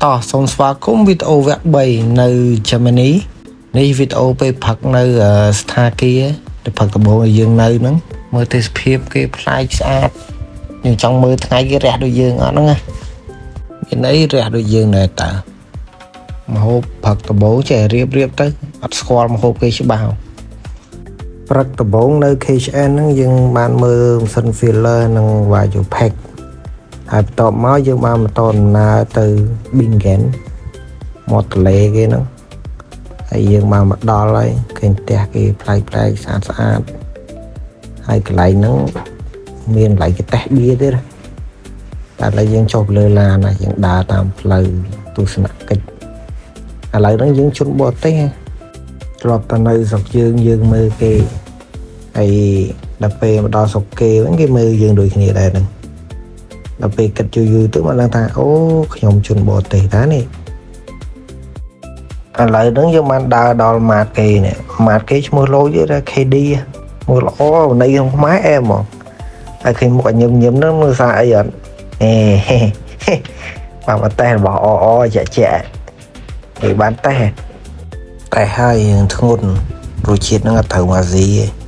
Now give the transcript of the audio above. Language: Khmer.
តសូមស្វាគមន៍វីដេអូវគ្គ3នៅ Germany នេះវីដេអូពេលផឹកនៅស្ថានភាពដែលផឹកដំបូងយើងនៅហ្នឹងមើលទេសភាពគេប្លែកស្អាតយើងចង់មើលថ្ងៃគេរះដូចយើងអត់ហ្នឹងមានអីរះដូចយើងដែរតើម្ហូបផឹកដំបូងចេះរៀបទៅអត់ស្គាល់ម្ហូបគេច្បាស់ព្រឹកដំបូងនៅ KHN ហ្នឹងយើងបានមើលម៉ាស៊ីន filler និង Vario Pack ហើយបន្ទាប់មកយើងបានបន្តដំណើរទៅ Bingen មាត់ទន្លេគេហ្នឹងហើយយើងបានមកដល់ហើយឃើញផ្ទះគេប្លែកស្អាតហើយកន្លែងហ្នឹងមានកន្លែងគេតេះបៀទៀតតែឥឡូវយើងចុះលើឡានហើយយើងដើរតាមផ្លូវទស្សនកិច្ចឥឡូវហ្នឹងយើងជន់បរទេសធ្លាប់តែនៅស្រុកយើងមើលគេហើយដល់ពេលមកដល់ស្រុកគេវិញគេមើលយើងដូចគ្នាដែរហ្នឹងដល់ពេលគិតយូរទៅមកដឹងថាអូខ្ញុំជន់បរទេសដែរនេះឥឡូវហ្នឹងយើងបានដើរដល់ម៉ាតគេនេះម៉ាតគេឈ្មោះឡូយទេ KD មើលល្អនៃក្នុងខ្មែរអែហ្មងហើយឃើញមុខញឹមហ្នឹងមើលសារអីអត់បាទមកតេះរបស់អជាក់គេបានតេះហើយធ្ងន់រសជាតិហ្នឹងអត់ត្រូវអាស៊ីទេ